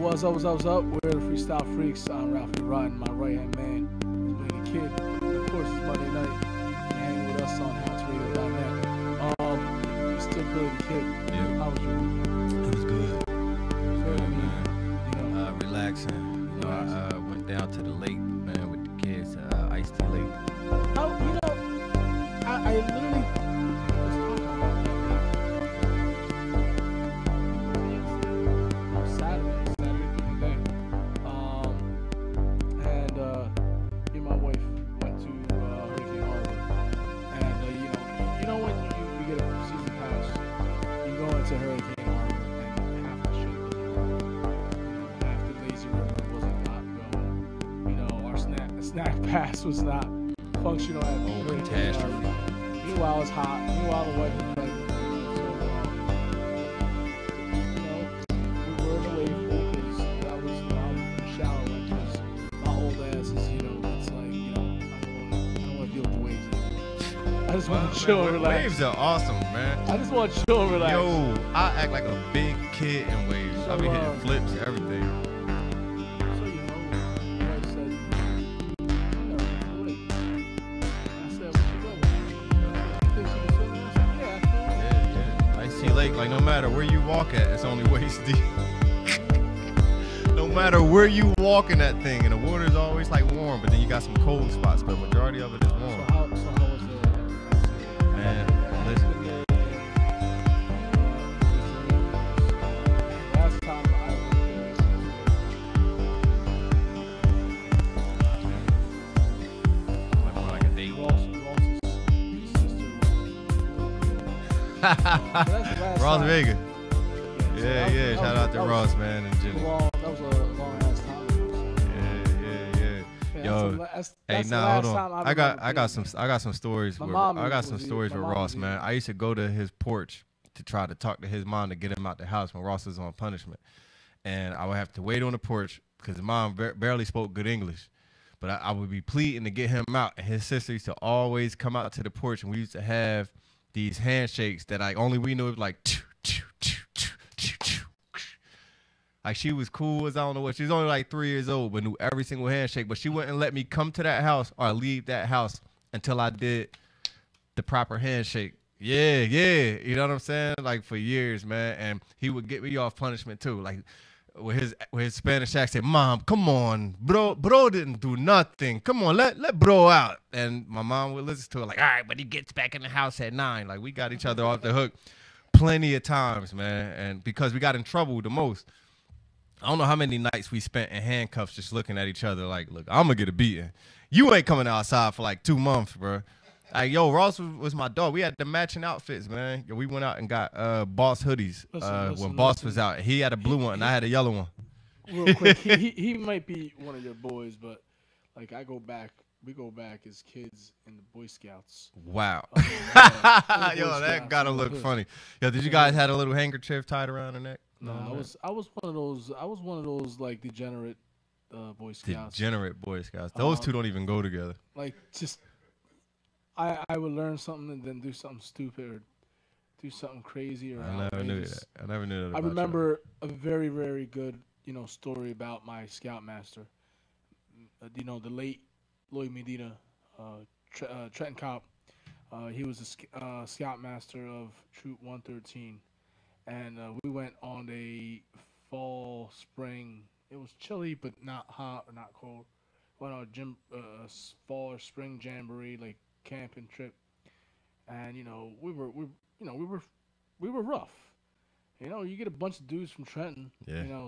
What's up? We're the Freestyle Freaks. I'm Ralphie Rotten. My right-hand man is Billy the Kid. And of course, it's Monday night. You hang with us on houseradio.net. It's still Billy the Kid. Yeah. How was your week? It was good. Good, Man. Relaxing. I went down to the lake, man, with the kids. Ice Tea Lake. I literally was talking about that Saturday during the day. And me and my wife went to Hurricane Harbor. And you know when you get a season pass, you go into Hurricane Harbor and half the shit wasn't working. Half the lazy river wasn't not going. Our snack pass was not functional at Hurricane catastrophe. Harbor. Meanwhile, it's hot. Meanwhile, the wife is pregnant. We were in the wave pool because I was in the shower because my old ass is, it's like, I don't want to deal with the waves anymore. I just want to chill and relax. Waves are awesome, man. I just want to chill and relax. Yo, I act like a big kid in waves. I be hitting flips, everything. Like no matter where you walk at, it's only waist deep. No matter where you walk in that thing, and the water is always like warm, but then you got some cold spots, but majority of it is warm. So how was it? Man, listen. Last time I was there, like a date. Ross Vegas. Yeah. Shout out to Ross, man, and Jimmy. That was a long ass time. Yeah. Yo, hold on. I got some stories. I got some stories with Ross, man. I used to go to his porch to try to talk to his mom to get him out the house when Ross was on punishment, and I would have to wait on the porch because his mom barely spoke good English. But I would be pleading to get him out, and his sister used to always come out to the porch, and we used to have these handshakes that only we knew, like like she was cool as I don't know what. She was only like 3 years old, but knew every single handshake. But she wouldn't let me come to that house or leave that house until I did the proper handshake. Yeah. You know what I'm saying? Like for years, man. And he would get me off punishment too. Like with his Spanish accent, Mom, come on, bro didn't do nothing. Come on, let bro out. And my mom would listen to it like, all right, but he gets back in the house at 9. Like we got each other off the hook plenty of times, man. And because we got in trouble the most. I don't know how many nights we spent in handcuffs just looking at each other like, look, I'm gonna get a beating. You ain't coming outside for like 2 months, bro. Like, yo, Ross was my dog. We had the matching outfits, man. Yo, we went out and got Boss hoodies when Boss was out. He had a blue one and I had a yellow one. Real quick, he might be one of your boys, but like we go back as kids in the Boy Scouts. Wow. Yo, that Scouts. gotta look funny. Yo, did you guys have a little handkerchief tied around the neck? No, I was one of those like degenerate Boy Scouts. Degenerate Boy Scouts. Those two don't even go together. Like just I would learn something and then do something stupid or do something crazy or I never knew that. I never knew that about I remember a very, very good, story about my scoutmaster. The late Lloyd Medina, Trenton Cop. He was a scoutmaster of Troop 113. And we went on a fall, spring. It was chilly, but not hot or not cold. Went on a fall or spring jamboree, like camping trip, and we were rough. You get a bunch of dudes from Trenton,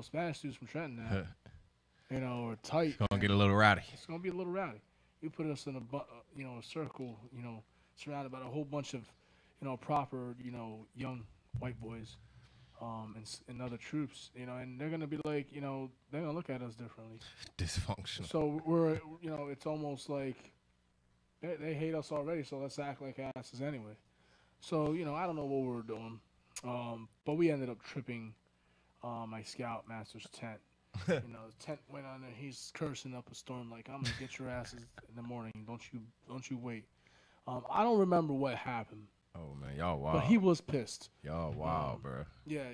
Spanish dudes from Trenton now, are tight. It's gonna get a little rowdy. It's gonna be a little rowdy. You put us in a circle, surrounded by a whole bunch of, proper, young white boys. And other troops, and they're gonna be like, they're gonna look at us differently. Dysfunctional. So we're, it's almost like they hate us already. So let's act like asses anyway. So I don't know what we were doing, but we ended up tripping my scoutmaster's tent. The tent went on and he's cursing up a storm like, I'm gonna get your asses in the morning. Don't you wait. I don't remember what happened. Oh man, y'all wild. But he was pissed. Y'all wild, bro. Yeah,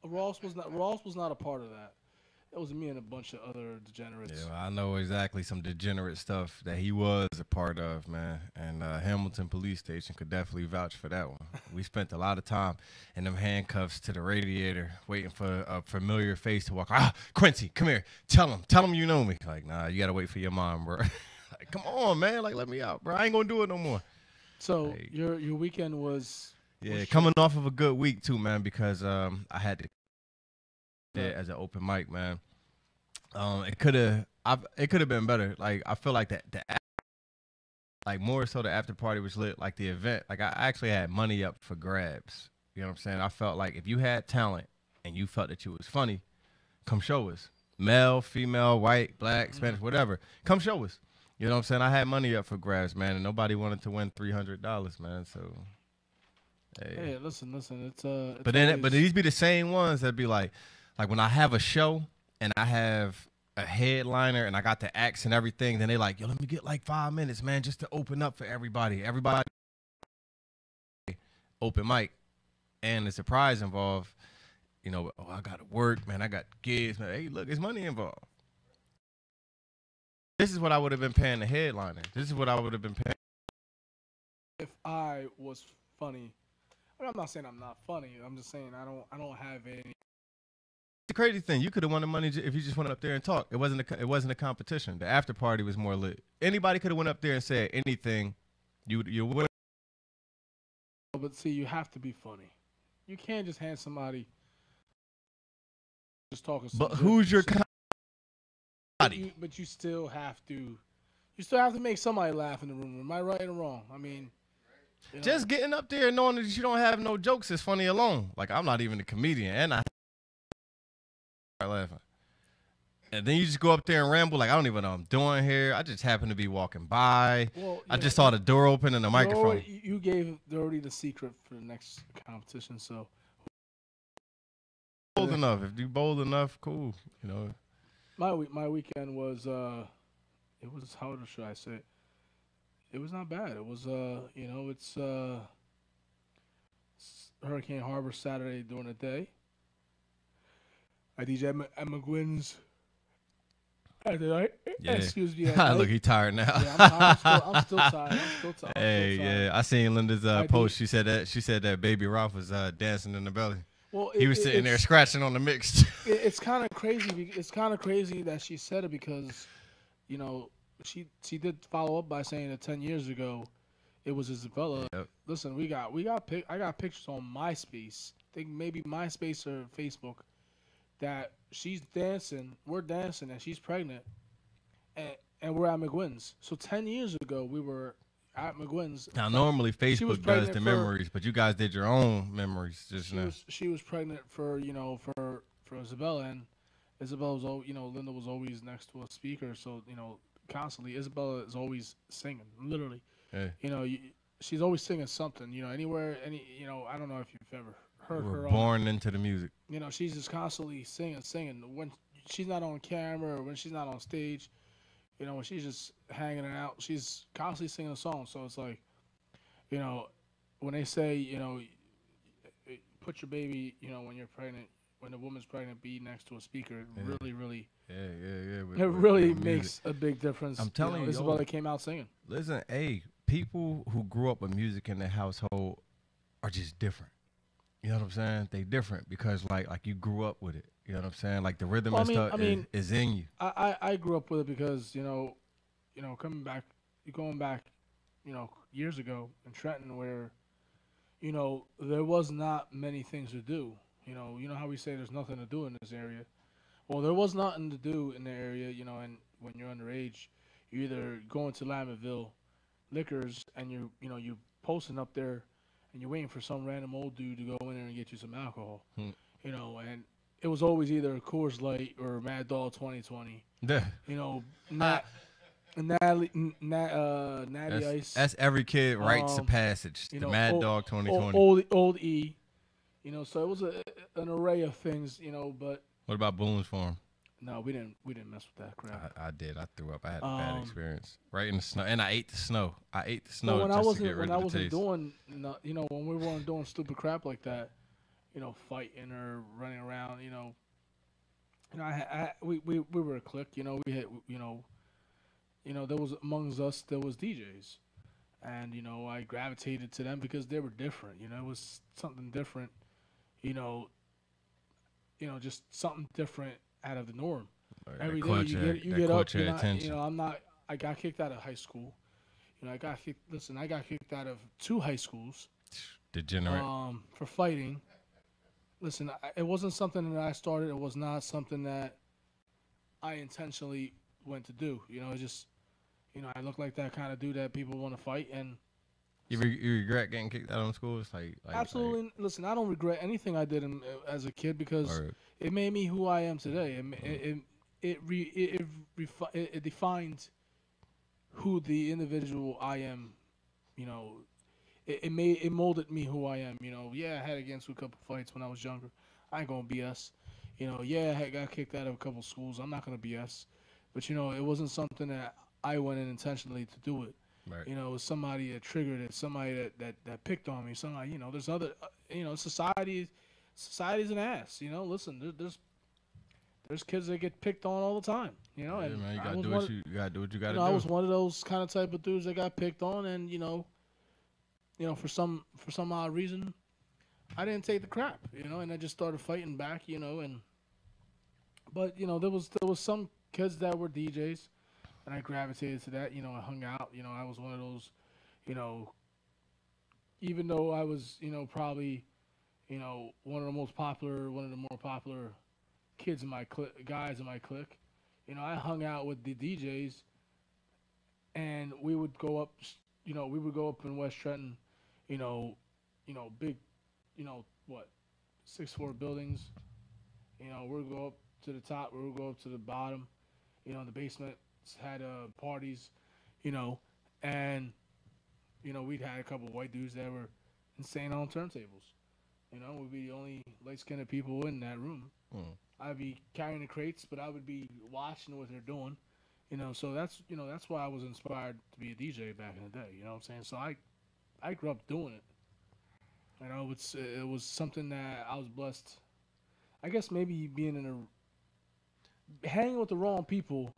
Ross was not a part of that. It was me and a bunch of other Yeah, degenerates. well, I know exactly some degenerate stuff that he was a part of, man. And Hamilton Police Station could definitely vouch for that one. We spent a lot of time in them handcuffs to the radiator, waiting for a familiar face to walk. Quincy, come here. Tell him you know me. Like, nah, you gotta wait for your mom, bro. Like, come on, man. Like, let me out, bro. I ain't gonna do it no more. So Like, your weekend was yeah, short. coming off of a good week too, man, because I had to Right. as an open mic, man. It could have been better. Like I feel like like more so the after party was lit. Like the event, like I actually had money up for grabs. You know what I'm saying? I felt like if you had talent and you felt that you was funny, come show us. Male, female, white, black, Mhm. Spanish, whatever. Come show us. You know what I'm saying? I had money up for grabs, man, and nobody wanted to win $300, man. So hey. Hey, listen. It's But always these be the same ones that be like when I have a show and I have a headliner and I got the acts and everything, then they like, yo, let me get like 5 minutes, man, just to open up for everybody. Everybody open mic and the surprise involved. You know, oh, I got to work, man. I got kids, man. Hey, look, it's money involved. This is what I would have been paying the headliner. This is what I would have been paying. if I was funny. I'm not saying I'm not funny. I'm just saying I don't have any. The crazy thing, you could have won the money if you just went up there and talked. It wasn't a competition. The after party was more lit. Anybody could have went up there and said anything. You would. But see, you have to be funny. You can't just hand somebody just talking some But who's your gibberish. But comedy? you still have to. You still have to make somebody laugh in the room. Am I right or wrong? I mean, Just getting up there and knowing that you don't have no jokes is funny alone. Like I'm not even a comedian, and I start laughing. And then you just go up there and ramble like I don't even know what I'm doing here. I just happen to be walking by. well, I just saw the door open and the microphone. You gave already the secret for the next competition. So Bold enough. If you bold enough, cool. You know. my weekend was it was, how should I say it? It was not bad. It was it's Hurricane Harbor Saturday during the day. I DJ at McGuinn's at the night. Yeah. Excuse me. At night. Look, he tired now. Yeah, I'm still tired. Hey, yeah. I seen Linda's I post. She said that Baby Ralph was dancing in the belly. Well, He was sitting there scratching on the mix. It's kind of crazy. It's kind of crazy that she said it because, you know, she did follow up by saying that 10 years ago, it was Isabella. Yep. Listen, I got pictures on MySpace. I think maybe MySpace or Facebook that she's dancing. We're dancing and she's pregnant, and we're at McGuinn's. So 10 years ago, we were at McGuinn's. Now, normally was Facebook does pregnant the for- memories, but you guys did your own memories just now. She was pregnant for for Isabella, and Isabella was Linda was always next to a speaker, so constantly Isabella is always singing, literally. Yeah. She's always singing something. Anywhere, I don't know if you've ever heard We're her. born into the music. She's just constantly singing when she's not on camera or when she's not on stage. When she's just hanging out, she's constantly singing a song. So it's like, when they say, put your baby, when you're pregnant, when the woman's pregnant, be next to a speaker. It really, Yeah. it really with music. makes a big difference. I'm telling you, Isabella came out singing. Listen, hey, people who grew up with music in their household are just different. You know what I'm saying? They different because like you grew up with it. You know what I'm saying? Like the rhythm and stuff is in you. I grew up with it because going back, years ago in Trenton where, there was not many things to do. You know how we say there's nothing to do in this area. Well, there was nothing to do in the area. And when you're underage, you either going to Lambertville Liquors and you posting up there, and you're waiting for some random old dude to go in there and get you some alcohol. And it was always either Coors Light or Mad Dog 2020. Yeah. Natty Ice. That's every kid rites of passage. The Mad Dog 2020. Old E. So it was an array of things. But What about Boone's Farm? no, we didn't mess with that crap. I did. I threw up. I had a bad experience. Right in the snow, and I ate the snow. But when I just to get wasn't rid of the taste. doing when we weren't doing stupid crap like that, fighting or running around. We were a clique. We had there was amongst us there was DJs, and I gravitated to them because they were different. It was something different. You know, just something different out of the norm. Or Every that day caught you that get up. caught your attention. I'm not. I got kicked out of high school. I got kicked. Listen, I got kicked out of two high schools Degenerate. for fighting. Listen, it wasn't something that I started. It was not something that I intentionally went to do. It just I look like that kind of dude that people want to fight, and You regret getting kicked out of school? It's absolutely. Listen, I don't regret anything I did as a kid because or it made me who I am today. It defined who the individual I am. You know, it molded me who I am. Yeah, I had against a couple fights when I was younger. I ain't gonna BS. Yeah, I got kicked out of a couple schools. I'm not gonna BS. But it wasn't something that I went in intentionally to do it. right. It was somebody that triggered it, somebody that picked on me. Somebody, there's other, society's an ass. Listen, there's kids that get picked on all the time. Yeah, And man, you I gotta was do one, what you gotta do. What you gotta I do. was one of those kind of type of dudes that got picked on, and for some odd reason, I didn't take the crap. And I just started fighting back. But there was some kids that were DJs, and I gravitated to that. I hung out. I was one of those. You know, even though I was probably one of the more popular kids in my guys in my clique. I hung out with the DJs, and we would go up. We would go up in West Trenton. You know, big. What, 6 floor buildings. We would go up to the top. We would go up to the bottom. The basement had parties. You know, and we'd had a couple of white dudes that were insane on turntables. We'd be the only light-skinned people in that room. Mm. I'd be carrying the crates, but I would be watching what they're doing. So that's why I was inspired to be a DJ back in the day. You know what I'm saying? So I grew up doing it. It was something that I was blessed. I guess maybe being hanging with the wrong people,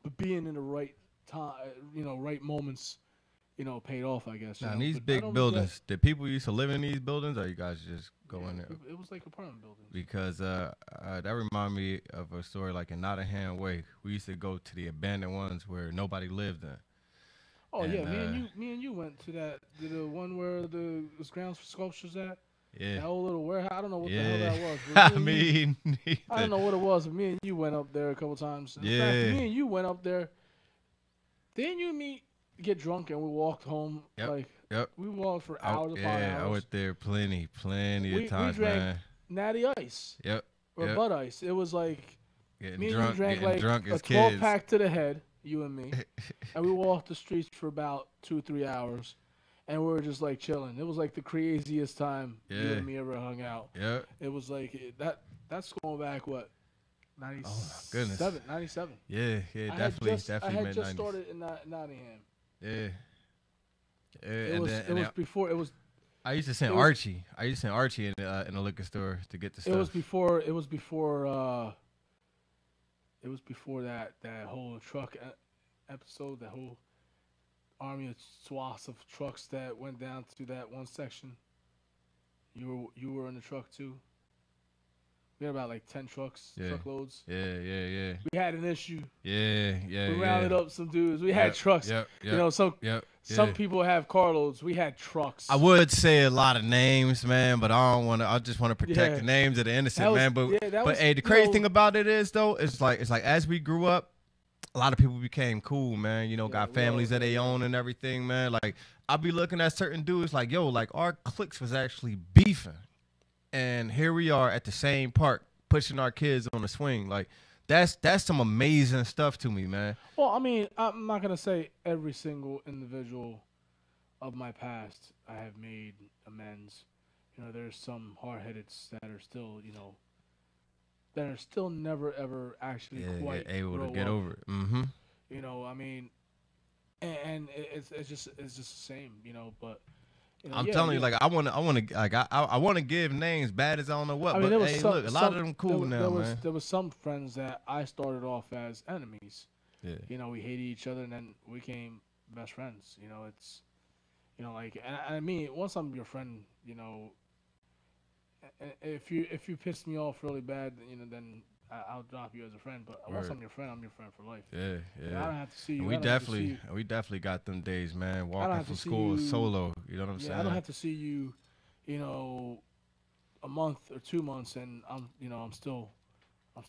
but being in the right time, right moments, paid off. I guess. Now, in these But I big don't regret. buildings, did people used to live in these buildings, or you guys just go Yeah, in there? it was like apartment buildings. Because that reminded me of a story like in Nottingham Way. We used to go to the abandoned ones where nobody lived in. Oh And yeah, me and you went to the one where the grounds for sculptures at. yeah, That old little warehouse. I don't know what the hell yeah. that was. But I mean, I don't know what it was, but me and you went up there a couple times. In fact, yeah. me and you went up there. Didn't you get drunk and we walked home? Yep, Like yep. we walked for hours upon Yeah, I hours. went there plenty We of times, drank man. Natty Ice Yep, or yep. Bud Ice. It was like Getting me and drunk, you drank getting like drunk a as 12 kids. pack to the head, you and me, and we walked the streets for about 2-3 hours, and we were just like chilling. It was like the craziest time you Yeah. and me ever hung out. Yep. It was like that's going back what, 97, Oh my goodness. 97. Yeah, definitely, I definitely had mid just 90s. started in Nottingham. Yeah. It was And then before it was I used to send it was- Archie. I used to send Archie in the liquor store to get the stuff. it was before that whole truck episode, that whole army of swaths of trucks that went down to that one section. You were in the truck too. We had about like 10 truckloads. Yeah. We had an issue. Yeah. We rounded up some dudes. We had trucks. Yep. Some Yep. some people have carloads. We had trucks. I would say a lot of names, man, but I don't want to. I just want to protect Yeah. the names of the innocent, That was- man. But yeah, that was, hey, the crazy thing about it is though, it's like as we grew up, a lot of people became cool, man. Got families that they own and everything, man. Like I'll be looking at certain dudes, like yo, like our cliques was actually beefing, and here we are at the same park pushing our kids on the swing, like. That's some amazing stuff to me, man. Well, I mean, I'm not gonna say every single individual of my past I have made amends. There's some hard-headeds that are still, never ever actually quite able to grow get up. over it. Mm-hmm. I mean, and it's just the same, but I'm Yeah, telling you, yeah. like I want to give names, bad as I don't know what, I mean, but there was hey, look, a lot of them there, cool now, man. there was some friends that I started off as enemies. Yeah, We hated each other, and then we became best friends. It's like, and I mean, once I'm your friend, if you piss me off really bad, then I'll drop you as a friend. But once word. I'm your friend for life. Yeah, I yeah. don't have to see And you. I don't have to see you. we definitely got them days, man. I don't Walking have to from see school you. solo. You know what I'm Yeah, I don't saying? have to see you. You know, a month or 2 months, and I'm still. I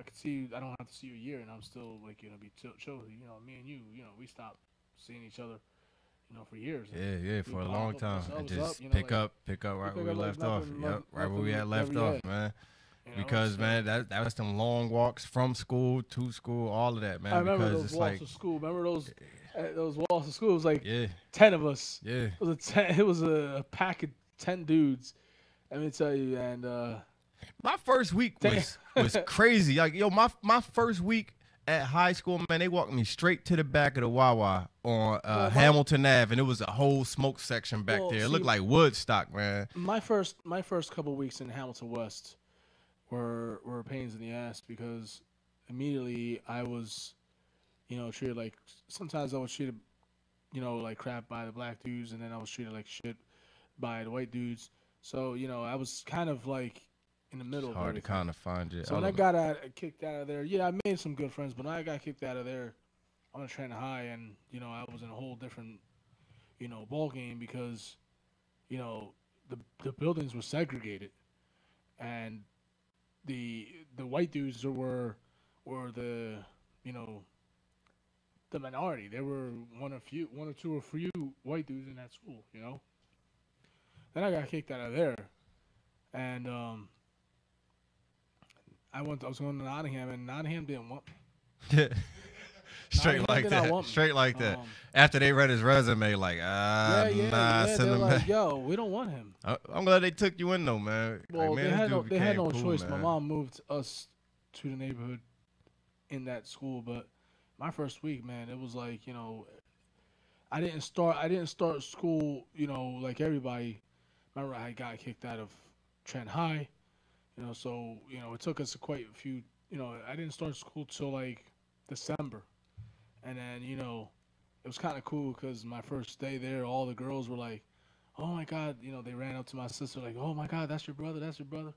could see you. I don't have to see you a year, and I'm still like be chill. Me and you. We stopped seeing each other. For years. And Yeah, yeah, we for a pop long up, what's time, up, and what's up? just pick Like up we right pick where we up like left off. Yep, right where we had left never off, yet. man. Because So man, that was them long walks from school to school, all of that, I man. remember Because those it's walks like, to school. Remember those walks to school? It was like yeah, 10 of us. yeah. It was it was a pack of 10 dudes. Let me tell you, and My first week was crazy. Like yo, my first week at high school, man, they walked me straight to the back of the Wawa on Hamilton Ave, and it was a whole smoke section back there. It looked like Woodstock, man. My first couple weeks in Hamilton West were pains in the ass because immediately I was, treated like sometimes I was treated, like crap by the black dudes, and then I was treated like shit by the white dudes. So I was kind of like in the middle It's of hard to everything. kind of find it. So when I got kicked out of there, yeah, I made some good friends, but when I got kicked out of there, I went to Trenton High, and I was in a whole different ball game because the buildings were segregated, and the white dudes were the you know the minority. There were one or two or few white dudes in that school. Then I got kicked out of there, and I was going to Nottingham, and Nottingham didn't want me. Straight like that. Straight like that. After they read his resume, like, nah, send they're him like, back. yo, we don't want him. I'm glad they took you in though, man. Well, like, man, they had no cool, choice. Man. My mom moved us to the neighborhood in that school, but my first week, man, it was like I didn't start school like everybody. Remember, I got kicked out of Trent High, so it took us quite a few. I didn't start school till like December, and then it was kind of cool because my first day there, all the girls were like, "Oh my God," they ran up to my sister like, "Oh my God, that's your brother, that's your brother,"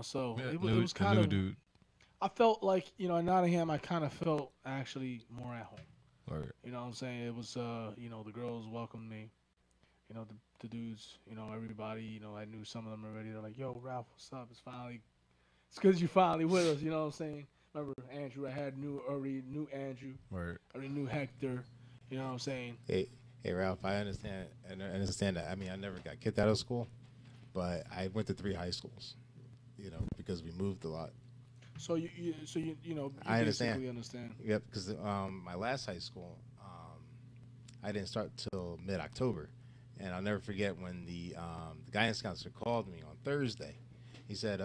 so Yeah, it was kind of. dude. I felt like in Nottingham, I kind of felt actually more at home. Right. You know what I'm saying? It was the girls welcomed me. The dudes, everybody, I knew some of them already. They're like, "Yo, Ralph, what's up? It's because you finally with us." You know what I'm saying? Remember Andrew? I already knew Andrew. Right. I already knew Hector. You know what I'm saying? Hey, Ralph, I understand. And I understand that. I mean, I never got kicked out of school, but I went to 3 high schools. Because we moved a lot. So you I understand. basically understand. Yep. Because my last high school, I didn't start till mid-October, and I'll never forget when the guidance counselor called me on Thursday. He said,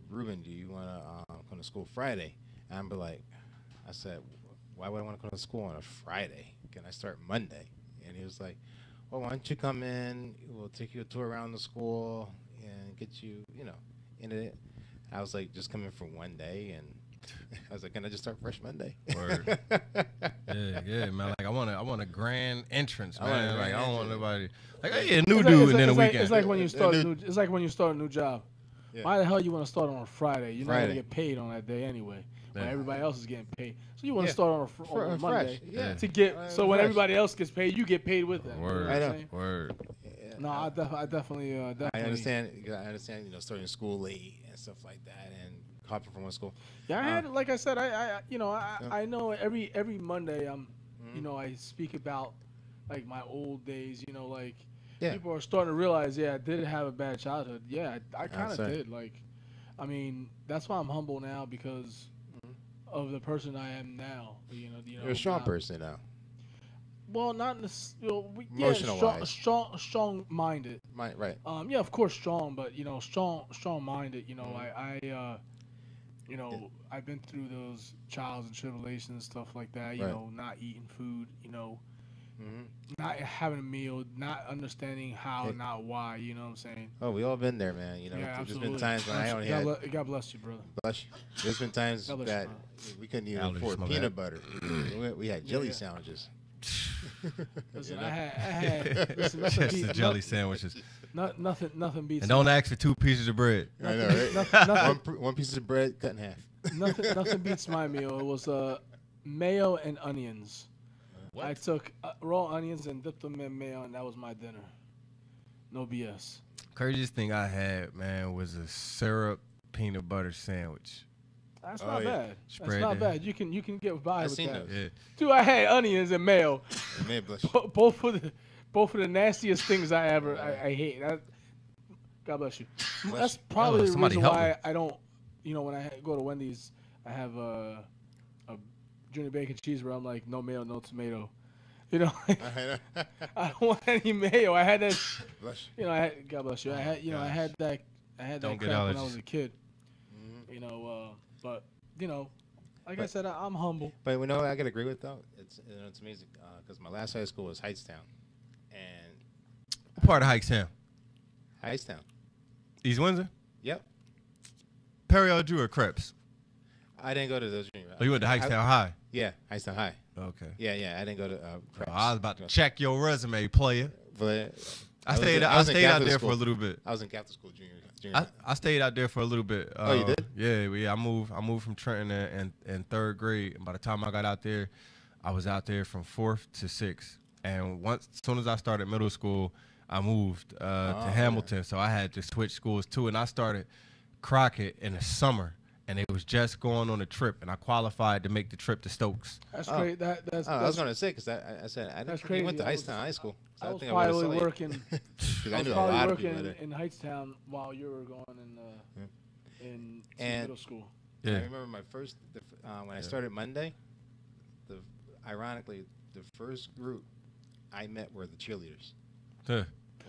"Ruben, do you want to come to school Friday?" And I'm like, I said, "Why would I want to come to school on a Friday? Can I start Monday?" And he was like, "Well, why don't you come in? We'll take you a tour around the school and get you, into it." I was like, just coming for one day, and I was like, "Can I just start fresh Monday?" Word. yeah, man. Like I want a grand entrance, man. I don't want nobody like, "Hey, a new dude," and then a weekend. It's like when you start it's like when you start a new job. Yeah. Why the hell you want to start on a Friday? You're not Friday. gonna get paid on that day anyway. When Yeah. everybody else is getting paid, so you want to Yeah. start on a Monday fresh. Yeah. to get. So when fresh. everybody else gets paid, you get paid with them. You know Word. what I'm saying? Word. Yeah. No, I definitely. I understand. I understand. Starting school late and stuff like that, and hopping from one school. Yeah, I had, like I said, I know every Monday I speak about like my old days. Like Yeah. people are starting to realize, I did have a bad childhood. Yeah, I kind of sorry. did. Like, I mean, that's why I'm humble now because of the person I am now. You're a strong person now. Well, not necessarily. Emotional-wise. Strong-minded. Right. Yeah, of course, strong, but strong-minded. I've been through those trials and tribulations, stuff like that. Right. Not eating food. not having a meal, not understanding how, Hey. not why. You know what I'm saying? Oh, we all been there, man. You know, Yeah, there's absolutely. been times when I only had. God bless you, brother. Blush. There's been times God bless you, that bro. we couldn't even Allergies, afford my peanut bad. butter. We had jelly yeah. sandwiches. Listen, You know? I had listen, nothing Just the beat, jelly sandwiches. nothing beats And don't ask for 2 pieces of bread. I know, right? nothing, One piece of bread cut in half. nothing beats my meal. It was mayo and onions. What? I took raw onions and dipped them in mayo, and that was my dinner. No BS. Craziest thing I had, man, was a syrup peanut butter sandwich. That's Oh, not yeah. bad. That's Spread not it. bad. You can get by I've with seen that. those. Yeah. Dude, I had onions and mayo. It may blush. Both of the nastiest things I hate. God bless you. That's probably the somebody reason help why me. I don't. You know, when I go to Wendy's, I have a junior bacon cheeseburger. I'm like, no mayo, no tomato. You know, I don't want any mayo. I had that. Blush. You know, God bless you. I had, I had that. I had Don't that get crap when I allergies. was a kid. Mhm. You know, but you know, like I said, I'm humble. But you know what I gotta agree with though? It's amazing because my last high school was Heightstown, and What part of Hikestown? Heightstown. East Windsor? Yep. Perry Drew or Creps? I didn't go to those junior. Oh, you went to Hikestown High? Yeah, Heightstown High. Okay. Yeah. I didn't go to. Preps. I was about to check your resume, player. But I was stayed in- I was in stayed out Catholic there school. for a little bit. I was in Catholic school junior. I stayed out there for a little bit. Oh, you did? Yeah. I moved from Trenton in 3rd grade. And by the time I got out there, I was out there from 4th to 6th. And as soon as I started middle school, I moved to Hamilton. So I had to switch schools too. And I started Crockett in the summer. And it was just going on a trip. And I qualified to make the trip to Stokes. That's Oh. great. That's I was gonna say because I said I That's didn't think you went to crazy. Heightstown High School. So I was think I would've probably saw you. working. 'Cause I I was knew a probably lot of people working there. in Heightstown while you were going in And- middle school. Yeah. I remember my first when I started Monday. Ironically, the first group I met were the cheerleaders. Huh.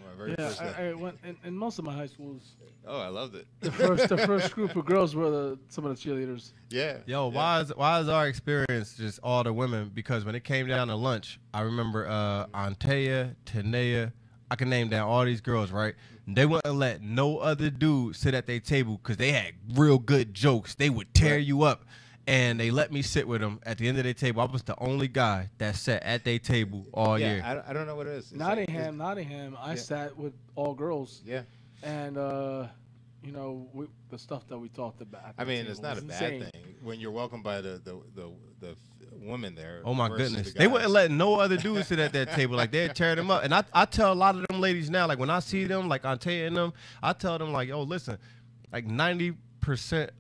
My very Yeah, first day. I went in most of my high schools. Oh, I loved it. The first group of girls were some of the cheerleaders. Yeah. Yo, yeah. why is our experience just all the women? Because when it came down to lunch, I remember Antea, Tanea, I can name down all these girls, right? They wouldn't let no other dude sit at their table because they had real good jokes. They would tear Right. you up. And they let me sit with them at the end of their table. I was the only guy that sat at their table all year. Yeah, I don't know what it is. It's like- Nottingham. I Yeah. sat with all girls, yeah. and the stuff that we talked about. at I the mean, table it's not was a bad insane. thing when you're welcomed by the women there. Oh my versus goodness. the They guys. wouldn't let no other dudes sit at that table. Like they'd tear them up. And I tell a lot of them ladies now, like when I see them, like Antea and them, I tell them like, yo, listen, like 90%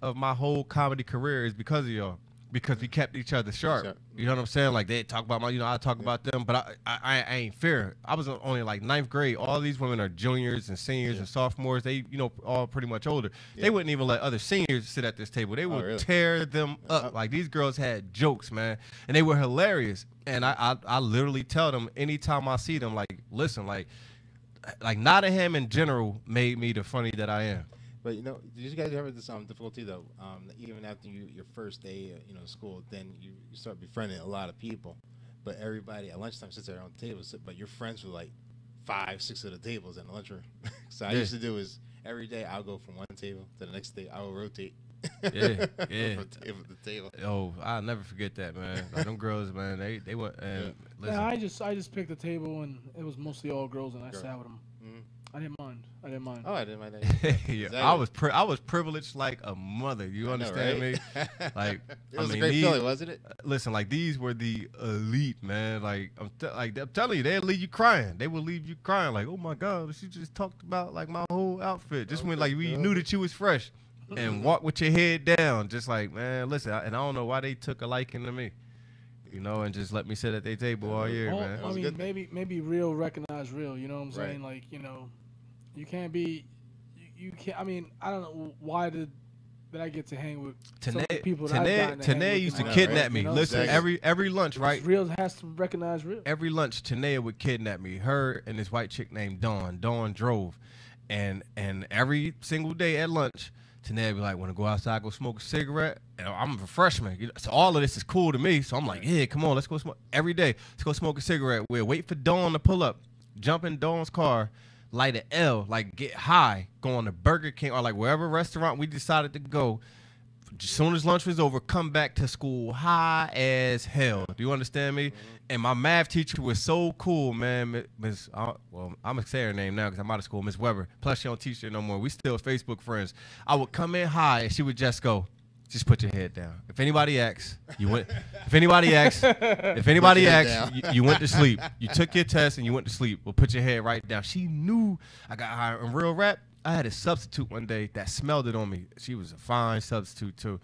of my whole comedy career is because of y'all. Because we kept each other sharp. Sharp. You know what I'm saying? Like they talk about I talk about them, but I ain't fair. I was only like 9th grade. All these women are juniors and seniors and sophomores. They, all pretty much older. Yeah. They wouldn't even let other seniors sit at this table. They would really? tear them up. Like these girls had jokes, man, and they were hilarious. And I literally tell them anytime I see them, like, listen, like Nottingham in general made me the funny that I am. But did you guys have this difficulty though? Even after your first day, school, then you start befriending a lot of people. But everybody at lunchtime sits there on the table, but you're friends with like 5, 6 of the tables in the lunchroom. So I Yeah. used to do is every day I'll go from one table to the next day. I will rotate. Yeah. From table to table. Oh, I'll never forget that, man. Like them girls, man, they went and listen. Yeah, I just picked a table, and it was mostly all girls, and I Girl. sat with them. Mhm. I didn't mind. Oh, I didn't mind that. Yeah, Exactly. I was privileged like a mother. You I know, understand right? me? Like, It was I a mean, great these- feeling, wasn't it? Listen, like these were the elite, man. Like I'm telling you, they'd leave you crying. They would leave you crying, like, oh my God, she just talked about like my whole outfit. Just when like we knew that you was fresh, and walk with your head down, just like, man, listen. And I don't know why they took a liking to me, and just let me sit at their table all year, Well, man. That I was a mean, good thing. maybe real recognize real. You know what I'm Right. saying? Like, you can't be. You can't. I mean, I don't know why did I get to hang with some of the people that I've gotten to hang Tanea with used to in my kidnap life, me. you know? Listen, Exactly. every lunch, right? It's real has to recognize real. Every lunch, Tanea would kidnap me. Her and this white chick named Dawn. Dawn drove, and every single day at lunch, Tanea be like, want to go outside, go smoke a cigarette? And I'm a freshman. So all of this is cool to me. So I'm like, yeah, come on, let's go smoke. Every day, let's go smoke a cigarette. We'll wait for Dawn to pull up, jump in Dawn's car, light an L, like get high, go on to Burger King or like wherever restaurant we decided to go. As soon as lunch was over, come back to school high as hell. Do you understand me? And my math teacher was so cool, man. Miss, well, I'm gonna say her name now because I'm out of school. Miss Weber. Plus, she don't teach there no more. We still Facebook friends. I would come in high, and she would just go, "Just put your head down. If anybody asks, you went. If anybody asks, you went to sleep. You took your test and you went to sleep. Well, put your head right down." She knew I got high. In real rap, I had a substitute one day that smelled it on me. She was a fine substitute too.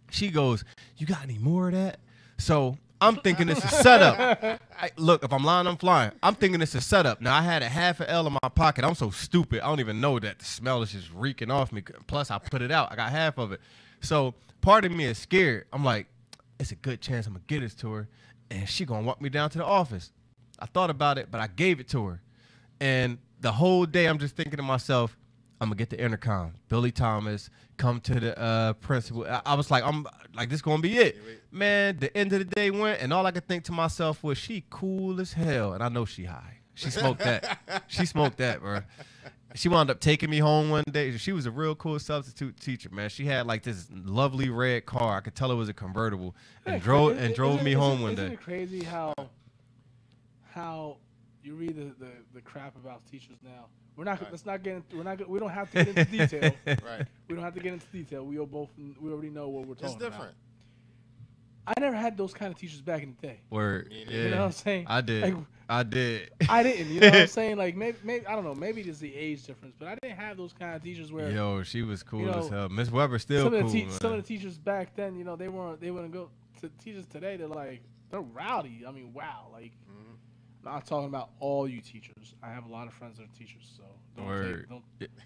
She goes, "You got any more of that?" So I'm thinking it's a setup. Look, if I'm lying, I'm flying. I'm thinking it's a setup. Now, I had a half an L in my pocket. I'm so stupid. I don't even know that the smell is just reeking off me. Plus, I put it out. I got half of it. So part of me is scared. I'm like, it's a good chance I'm going to get this to her, and she going to walk me down to the office. I thought about it, but I gave it to her. And the whole day, I'm just thinking to myself, I'm going to get the intercom. Billy Thomas, come to the principal. I was like, I'm like, this going to be it. Man, the end of the day went, and all I could think to myself was, she cool as hell. And I know she high. She smoked that. She smoked that, bro. She wound up taking me home one day. She was a real cool substitute teacher, man. She had like this lovely red car. I could tell it was a convertible, and drove me home one day. Isn't it crazy how you read the crap about teachers now? We don't have to get into detail. Right. We don't have to get into detail. We already know what we're talking about. It's different. I never had those kind of teachers back in the day. Word. Yeah. You know what I'm saying? I did. Like, I did. I didn't. You know what I'm saying? Like maybe I don't know. Maybe it's the age difference, but I didn't have those kind of teachers where. Yo, she was cool you know, as hell. Miss Weber still cool. Some of the teachers back then, they wouldn't go to teachers today. They're rowdy. I mean, wow. Like, I'm not talking about all you teachers. I have a lot of friends that are teachers, so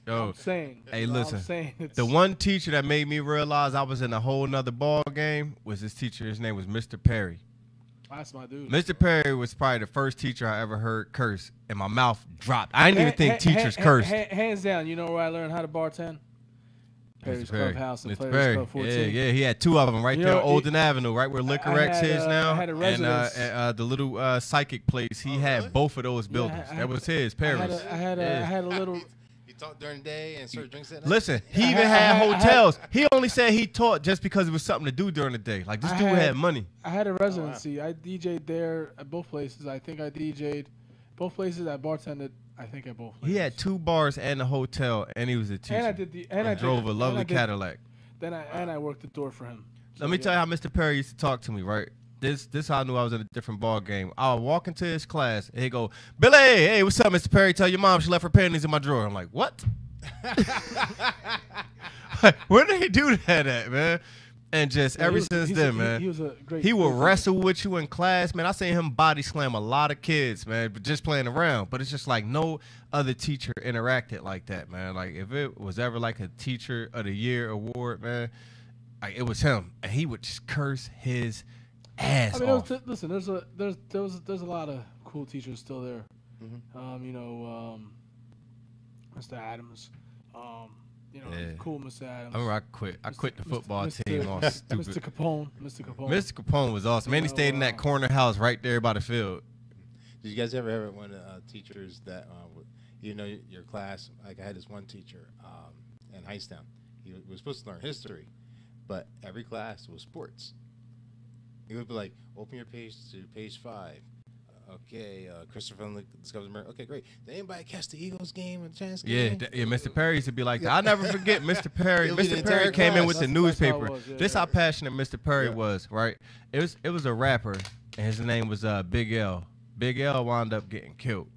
I'm saying. Hey, I'm listen. saying The one teacher that made me realize I was in a whole nother ball game was this teacher. His name was Mr. Perry. That's my dude. Mr. Perry was probably the first teacher I ever heard curse, and my mouth dropped. I didn't even think teachers cursed. Hands down, you know where I learned how to bartend? Perry's Clubhouse and Mr. Players Perry. Club 14. Yeah, he had two of them right there on Olden Avenue, right where Liquor X is now. I had a residence. And the little psychic place, he had both of those buildings. That was his, Perry's. I had a little. He taught during the day and served drinks at night. Listen, he even had hotels. He only said he taught just because it was something to do during the day. Like, this dude had money. I had a residency. I DJ'd there at both places. I think I DJ'd both places. I bartended, I think, at both places. He had 2 bars and a hotel, and he was a teacher. And I drove a lovely Cadillac. Then I worked the door for him. So, Let me tell you how Mr. Perry used to talk to me, right? This how I knew I was in a different ball game. I would walk into his class, and he'd go, Billy, hey, what's up, Mr. Perry? Tell your mom she left her panties in my drawer. I'm like, what? Where did he do that at, man? And just since then, man. He was a great. He would wrestle with you in class, man. I seen him body slam a lot of kids, man, but just playing around. But it's just like no other teacher interacted like that, man. Like if it was ever like a Teacher of the Year award, man, like it was him, and he would just curse his ass off. Listen, there's a lot of cool teachers still there. Mr. Adams. Cool Mr. Adams. I remember I quit the football team all stupid. Mr. Capone. Mr. Capone was awesome. Man, he stayed in that corner house right there by the field. Did you guys ever have one of teachers that, your class, like I had this one teacher in Hightstown. He was supposed to learn history, but every class was sports. He would be like, open your page to page 5. Okay, Christopher discovers America. Okay, great. Did anybody catch the Eagles game and chance game? Yeah, Mr. Perry used to be like that. I'll never forget Mr. Perry. It'll be Mr. the Perry entire came in class. with the That's how newspaper. it was, yeah, This yeah. how passionate Mr. Perry was, right? It was a rapper, and his name was Big L. Big L wound up getting killed.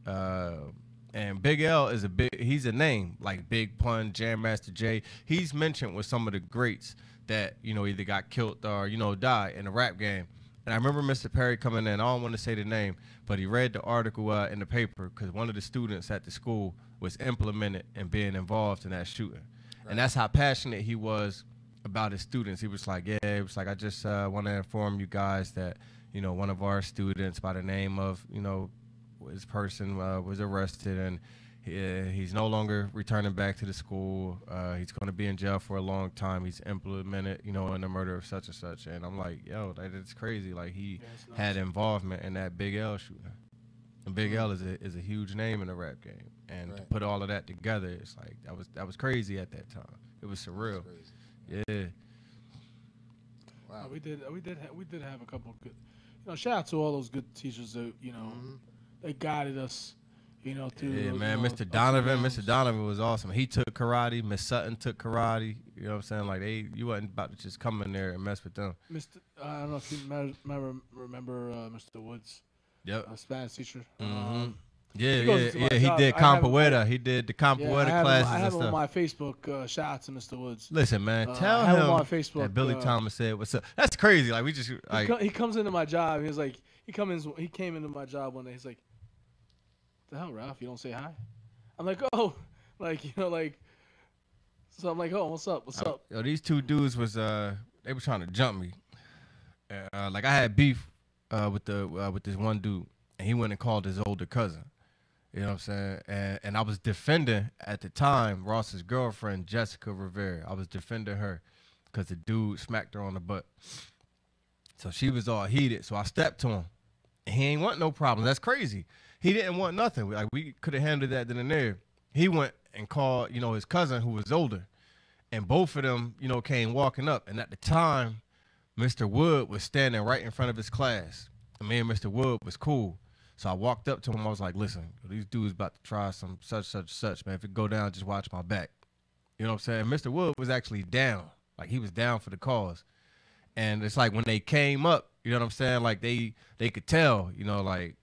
And Big L is he's a name, like Big Pun, Jam Master Jay. He's mentioned with some of the greats that, either got killed or, died in the rap game. And I remember Mr. Perry coming in. I don't want to say the name, but he read the article in the paper because one of the students at the school was implemented and being involved in that shooting. Right. And that's how passionate he was about his students. He was like, I just want to inform you guys that, one of our students by the name of, this person was arrested, and He's no longer returning back to the school. He's going to be in jail for a long time. He's implemented, in the murder of such and such. And I'm like, yo, that's crazy. Like, he had involvement in that Big L shooting. And Big L is a huge name in the rap game. And to put all of that together, it's like that was crazy at that time. It was surreal. Yeah. Wow. We did have a couple of good. Shout out to all those good teachers that they guided us. Through yeah, man. Mr. Donovan was awesome. He took karate. Miss Sutton took karate. You know what I'm saying? Like you wasn't about to just come in there and mess with them. I don't know if you remember Mr. Woods. Yep. Spanish teacher. Mm-hmm. He job. did Capoeira. He did the Capoeira classes I have and him on stuff. my Facebook. Shout out to Mr. Woods. Listen, man, tell I have him him on Facebook, that Billy Thomas said what's up. That's crazy. Like we just like he comes into my job. He was like, he came into my job one day. He's like, "The hell, Ralph? You don't say hi?" I'm like, "Oh, So I'm like, "Oh, what's up? What's up?" Yo, these two dudes was they were trying to jump me. Like I had beef with this one dude, and he went and called his older cousin. You know what I'm saying? And I was defending, at the time, Ross's girlfriend, Jessica Rivera. I was defending her because the dude smacked her on the butt. So she was all heated. So I stepped to him. And he ain't want no problem. That's crazy. He didn't want nothing. Like, we could have handled that then and there. He went and called, his cousin who was older. And both of them, came walking up. And at the time, Mr. Wood was standing right in front of his class. And me and Mr. Wood was cool. So I walked up to him. I was like, listen, these dudes about to try some such, man. If it go down, just watch my back. You know what I'm saying? Mr. Wood was actually down. Like, he was down for the cause. And it's like when they came up, you know what I'm saying? Like, they could tell, teacher's like,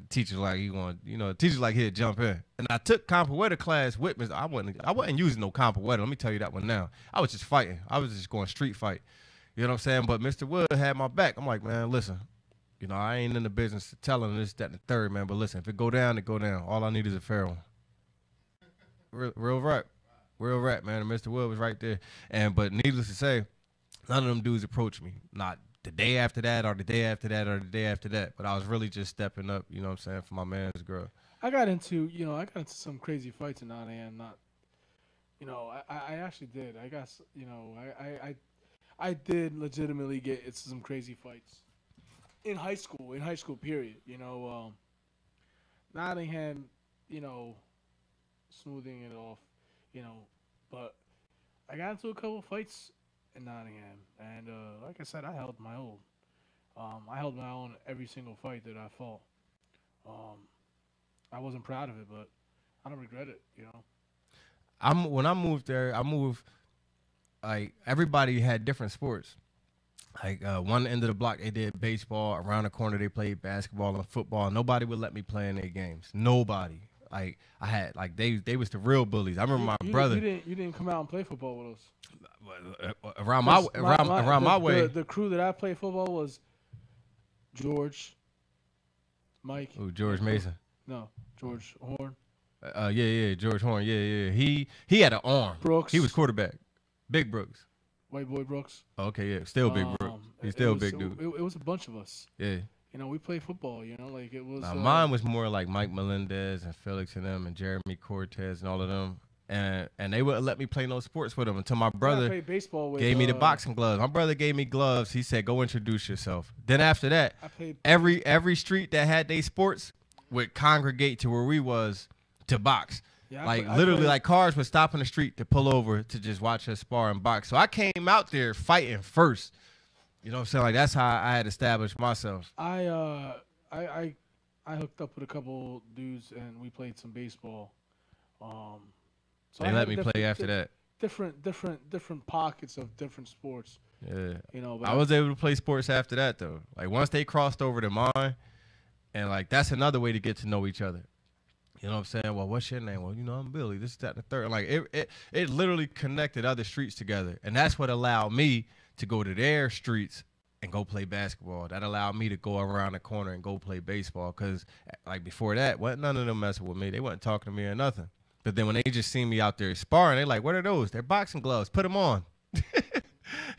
teacher's like, here, jump in. And I took Capoeira class with me. I wasn't using no Capoeira. Let me tell you that one now. I was just fighting. I was just going street fight. You know what I'm saying? But Mr. Wood had my back. I'm like, man, listen. I ain't in the business of telling this, that, and the third, man. But listen, if it go down, it go down. All I need is a fair one. Real rap, man. And Mr. Wood was right there. But needless to say, none of them dudes approached me. Not the day after that, or the day after that, or the day after that. But I was really just stepping up. You know what I'm saying, for my man's girl. I got into some crazy fights in Nottingham. I actually did. I did legitimately get into some crazy fights. In high school period, Nottingham, smoothing it off, but I got into a couple fights in Nottingham, and like I said, I held my own. I held my own every single fight that I fought. I wasn't proud of it, but I don't regret it, When I moved there, like, everybody had different sports. Like, one end of the block, they did baseball. Around the corner, they played basketball and football. Nobody would let me play in their games. Nobody. Like, I had, like, they was the real bullies. I remember my brother. You didn't come out and play football with us. Around my way. The crew that I played football was George, Mike. Oh, George Mason. No, George Horn. George Horn. Yeah. He had an arm. Brooks. He was quarterback. Big Brooks. White boy Brooks. Okay, yeah, still Big Brooks. He's still a big dude. It was a bunch of us. Yeah. We played football. Like it was. Mine was more like Mike Melendez and Felix and them and Jeremy Cortez and all of them. And they wouldn't let me play no sports with them until my brother played baseball with, gave me the boxing gloves. My brother gave me gloves. He said, "Go introduce yourself." Then after that, every street that had they sports would congregate to where we was to box. Yeah, literally, like, cars would stop in the street to pull over to just watch us spar and box. So I came out there fighting first. You know what I'm saying? Like, that's how I had established myself. I hooked up with a couple dudes and we played some baseball. So they let me play after that. Different pockets of different sports. Yeah. But I was able to play sports after that though. Like, once they crossed over to mine, and like, that's another way to get to know each other. You know what I'm saying? Well, what's your name? Well, I'm Billy. This, that, and the third. Like, it literally connected other streets together. And that's what allowed me to go to their streets and go play basketball. That allowed me to go around the corner and go play baseball. Because, like, before that, none of them messing with me. They wasn't talking to me or nothing. But then when they just seen me out there sparring, they like, what are those? They're boxing gloves. Put them on.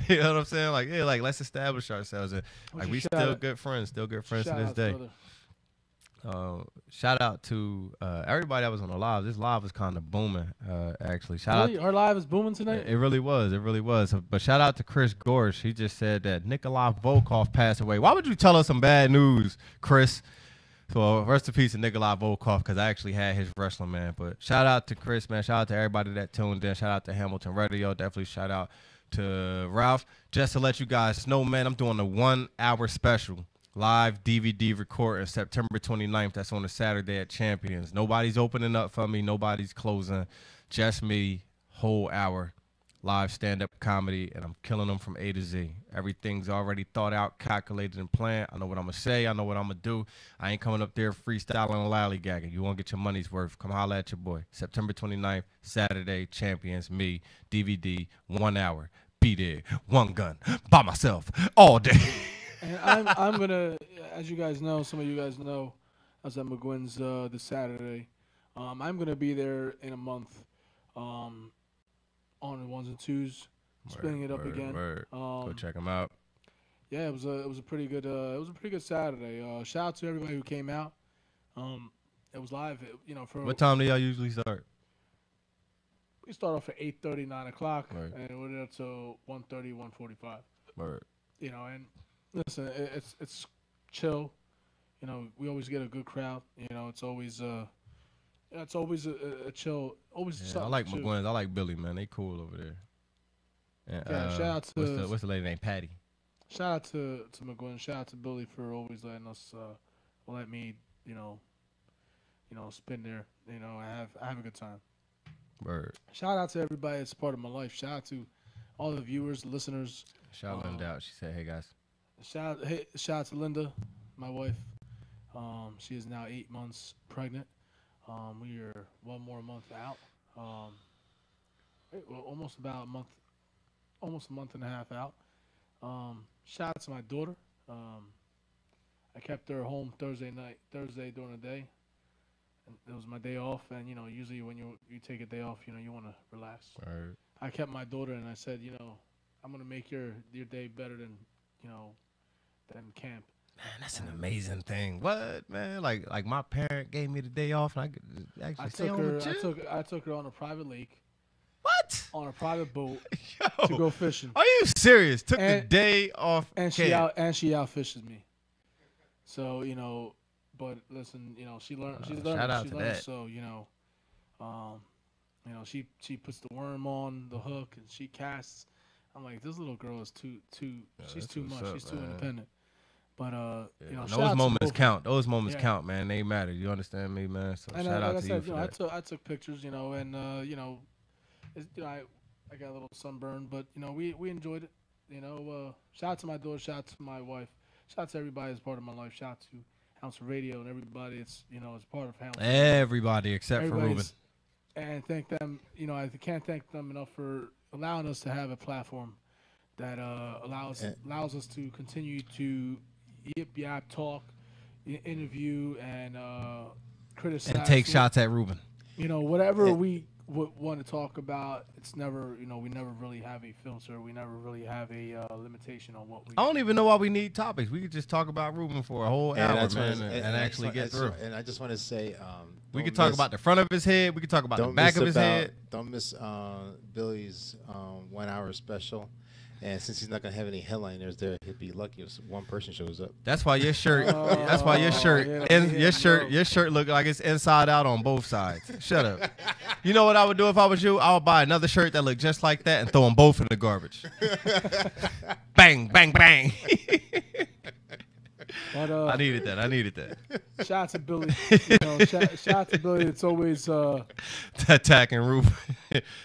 You know what I'm saying? Like, yeah, like, let's establish ourselves. And, like, we still good friends to this day. Brother. Shout out to everybody that was on the live. This live was kind of booming, actually. Shout out. Really? Our live is booming tonight? It really was. It really was. But shout out to Chris Gorsh. He just said that Nikolai Volkov passed away. Why would you tell us some bad news, Chris? So rest in peace to Nikolai Volkov, because I actually had his wrestling, man. But shout out to Chris, man. Shout out to everybody that tuned in. Shout out to Hamilton Radio. Definitely shout out to Ralph. Just to let you guys know, man, I'm doing a 1 hour special. Live DVD recording September 29th. That's on a Saturday at Champions. Nobody's opening up for me. Nobody's closing. Just me, whole hour. Live stand-up comedy, and I'm killing them from A to Z. Everything's already thought out, calculated, and planned. I know what I'm going to say. I know what I'm going to do. I ain't coming up there freestyling and lollygagging. You want to get your money's worth. Come holla at your boy. September 29th, Saturday, Champions, me, DVD, 1 hour. Be there, one gun, by myself, all day. And I'm gonna, as you guys know, some of you guys know, I was at McGuinn's this Saturday. I'm gonna be there in a month, on the ones and twos, spinning it up again. Go check them out. Yeah, it was a pretty good Saturday. Shout out to everybody who came out. It was live. For What time do y'all usually start? we start off at 8:30, 9 o'clock, Right. and we're there till 1:30, 1:45. Word. And listen, it's chill. We always get a good crowd. It's always a chill. Always Yeah, I something like to do. McGuinn's. I like Billy, man. They cool over there. And, Yeah, shout out to what's the lady named Patty? shout out to McGuinn. Shout out to Billy for always letting us let me spin there. I have a good time. Word. Shout out to everybody that's part of my life. Shout out to all the viewers, listeners. Shout Linda out. She said, "Hey guys." Shout out to Linda, my wife. She is now 8 months pregnant. We are one more month out. Almost about a month, almost a month and a half out. Shout out to my daughter. I kept her home Thursday during the day. And it was my day off, and usually when you take a day off, you want to relax. Word. I kept my daughter, and I said, I'm gonna make your day better than than camp. Man, that's an amazing thing. What, man? Like my parent gave me the day off, and I could actually I stay took home her. and chill. I took her on a private lake, What? on a private boat Yo, to go fishing, are you serious? Took the And- day off. and camp. she out fishes me. So but listen, she's learning. shout out She's to learning. that. So she puts the worm on the hook and she casts. I'm like, this little girl is too. She's that's too what's much. up, she's too man. independent. But shout out Those to moments both. count. Those moments Yeah. count, man. They matter. You understand me, man? So And shout like out I to said, you for that. I took pictures, and I got a little sunburn, but we enjoyed it. Shout out to my daughter, shout out to my wife, shout out to everybody that's part of my life. Shout out to House Radio and everybody that's is part of House. Everybody except for Ruben. Everybody's- And thank them. I can't thank them enough for allowing us to have a platform that allows us to continue to yap, talk, interview, and criticize. And take shots at Ruben. Whatever we want to talk about, it's never, we never really have a filter. We never really have a limitation on what we. I don't even know why we need topics. We could just talk about Ruben for a whole hour, man, and actually get through. And I just want to say, We could talk about the front of his head. We could talk about the don't back miss of his head. Don't miss Billy's 1 hour special. And since he's not gonna have any headliners there, he'd be lucky if one person shows up. That's why your shirt. That's why your shirt. yeah, And yeah, your shirt look like it's inside out on both sides. Shut up. You know what I would do if I was you? I would buy another shirt that looked just like that and throw them both in the garbage. Bang, bang, bang. But I needed that. shout out to Billy. Shout out to Billy. It's always Attacking Ruben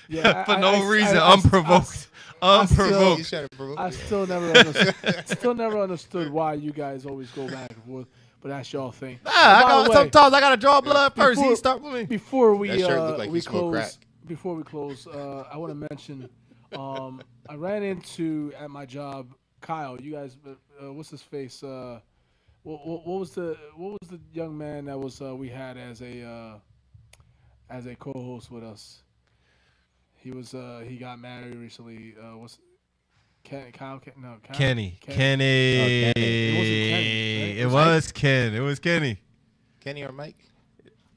Yeah, for no reason, unprovoked. Unprovoked. He's trying to provoke I you. still never understood why you guys always go back and forth. But that's y'all thing. Sometimes I gotta draw blood first. before- He start with me. Before we That shirt looked like we he smoked close, crack. before we close, I want to mention I ran into at my job Kyle. You guys, what's his face? What was the young man that was we had as a co-host with us? He was he got married recently. What's Kyle? No, Kyle, Kenny. It wasn't Kenny, right? It was Ken. It was Kenny. Kenny or Mike?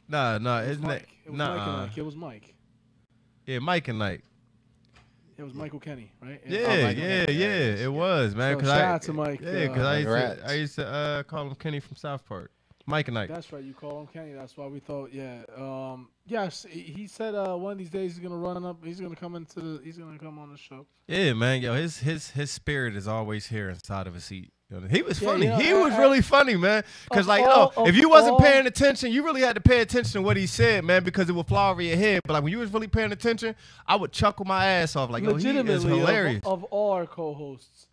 Nah, It was isn't it? Mike. It was Mike and Nah. Ike. It was Mike. Yeah, Mike and Mike. It was Michael Kenny, right? Yeah, Michael yeah, Kenny. yeah. It was, man. So Cause shout I, out to Mike. Yeah, because I Congrats. used to call him Kenny from South Park. Mike and Mike. That's right. You call him Kenny. That's why we thought. Yeah. Yes. He said one of these days he's gonna run up. He's gonna come into the. He's gonna come on the show. Yeah, man. Yo, his spirit is always here inside of a seat. You know, he was Yeah, funny. you know, He was really funny, man. Because, Of like, all- if of you wasn't all- paying attention, you really had to pay attention to what he said, man, because it would fly over your head. But, like, when you was really paying attention, I would chuckle my ass off. Like, yo, he is Legitimately, hilarious. of all our co-hosts,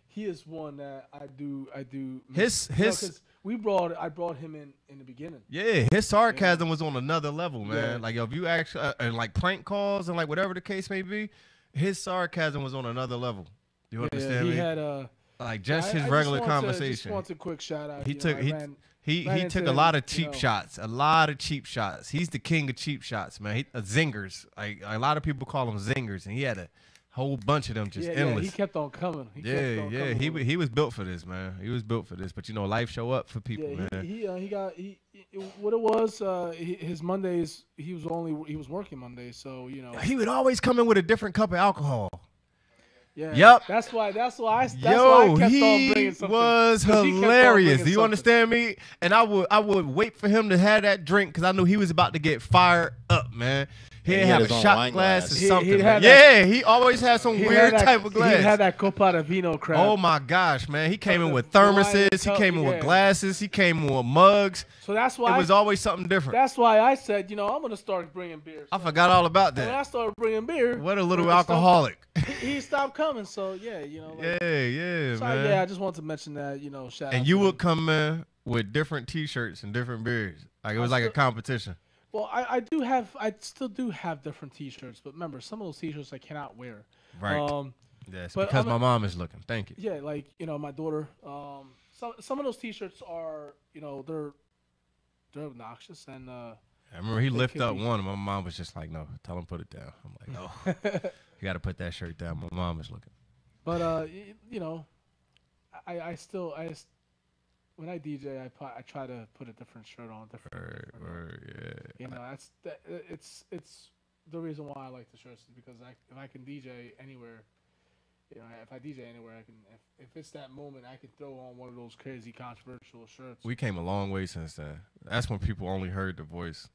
he is one that I do. His- because I brought him in the beginning. Yeah, his sarcasm was on another level, man. Yeah. Like, yo, if you actually, and like prank calls and like whatever the case may be, his sarcasm was on another level. You understand He me? had Like, just I his just regular want to- conversation. Just wants a quick shout out. He You know, took I he ran- he ran he took into a lot him, of cheap you know. shots. A lot of cheap shots. He's the king of cheap shots, man. Zingers. Like a lot of people call them zingers, and he had a whole bunch of them just yeah, endless. he kept on coming. He kept on Yeah. coming. He was built for this, man. He was built for this. But you know, life show up for people, Yeah, man. he got what it was. His Mondays he was working Mondays, so you know. He would always come in with a different cup of alcohol. Yeah. Yep. That's why I kept Yo, on bringing he something. was 'Cause he kept on hilarious. bringing Do you something. understand me? And I would wait for him to have that drink because I knew he was about to get fired up, man. He'd he had have his a own shot wine glass glass. or He- something. he'd man. have Yeah, he always had some He weird had that- type of glass. He had that Copa de Vino crap. Oh my gosh, man. He came in the with Hawaiian thermoses. He cup, came in with yeah. glasses. He came in with mugs. So that's It why was always something different. that's why I said, you know, I'm gonna start bringing beer. I forgot all about When I that. started bringing beer, What a little he stopped- alcoholic. He stopped coming. So yeah, you know. Like, Yeah, so man. yeah, I just wanted to mention that, you know, shout out And to you him. would come in with different T-shirts and different beers. Like it was like a competition. Well, I still do have different T-shirts, but remember, some of those T-shirts I cannot wear. Right. Um, Yes, but because I'm my mom is looking. Thank you. yeah, like you know, my daughter. Some of those T-shirts are, you know, they're obnoxious and. I remember he They lifted could up be. one, and my mom was just like, "No, tell him put it down." I'm like, "No, you got to put that shirt down." My mom is looking. But you know, I still when I DJ, I try to put a different shirt on, different. Yeah. You know, it's the reason why I like the shirts is because if I can DJ anywhere, you know, if I DJ anywhere, I can. If it's that moment, I can throw on one of those crazy controversial shirts. We came a long way since then. That's when people only heard the voice.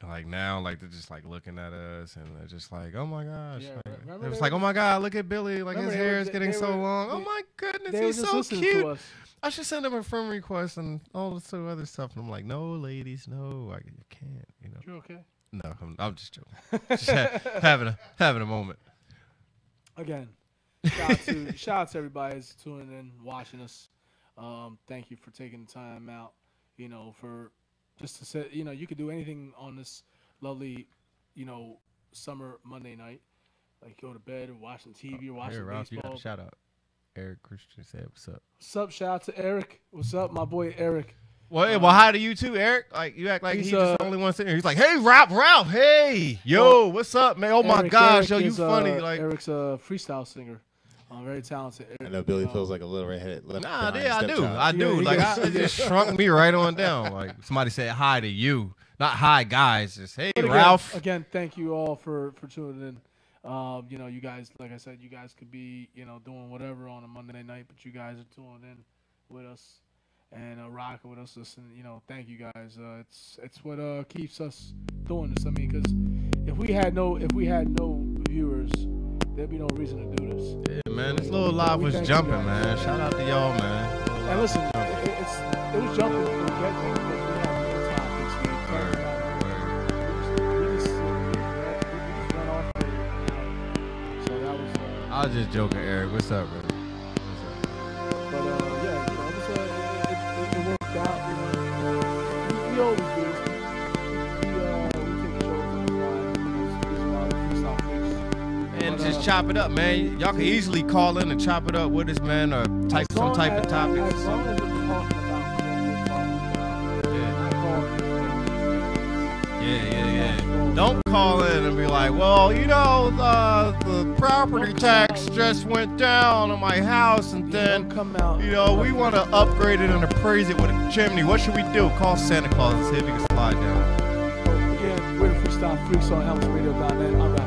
Like now, like they're just like looking at us, and they're just like, "Oh my gosh!" Yeah, Like, remember it was they like, were "Oh my God, look at Billy! Like remember his they hair were- is getting they so were- long. Oh they- my goodness, They were he's just so listening cute." to us. I should send him a friend request and all this other stuff. And I'm like, "No, ladies, no, I can't." You know. You okay? No, I'm just joking. Just having a moment. Again, shout out to everybody that's tuning in, watching us. Thank you for taking the time out, you know, for just to say, you know, you could do anything on this lovely, you know, summer Monday night, like go to bed or watching TV or watching Hey, Ralph, you got baseball. a shout out. Eric Christian said, "What's up?" What's up? Shout out to Eric. What's up, my boy Eric? Well, hi to you too, Eric. Like you act like He's, he's just the only one sitting here. He's like, "Hey, Ralph, hey, yo, what's up, man? Oh my Eric- gosh, yo, Eric you is, funny." Like, Eric's a freestyle singer, very talented. I Eric, know Billy you know, feels like a little redheaded. Left nah, behind yeah, I do, stepchild. I do. Yeah, he Like, gets- it just shrunk me right on down. Like somebody said hi to you, not hi guys. Just hey, But Ralph. Again, thank you all for tuning in. You know, you guys, like I said, you guys could be, you know, doing whatever on a Monday night, but you guys are tuning in with us and rocking with us. Listen, you know, thank you guys. It's what keeps us doing this. I mean, because if we had no viewers, there'd be no reason to do this. Yeah, man, this little live We was thank you jumping, guys. man. Shout out to y'all, man. And listen, it was jumping from the get-go because we had no topics. We talked Word, about word. we just went off for an hour. So that was. I was just joking, Eric. What's up, bro? But yeah, you know, it worked out. We always do. We take shows on the line. This is why we Freestyle Freaks. And But, just chop it up, man. Y'all can easily call in and chop it up with us, man, or type as some long type as- of topic. or As long something. as we're talking about what we're talking about, Yeah. not calling Yeah. Don't call in and be like, well, you know, the property tax just went down on my house, and Yeah, then don't come out. you know we want to upgrade it and appraise it with a chimney. What should we do? Call Santa Claus and see if he can slide down. Again, we're the Freestyle Freaks on HelmsRadio.net. I'm the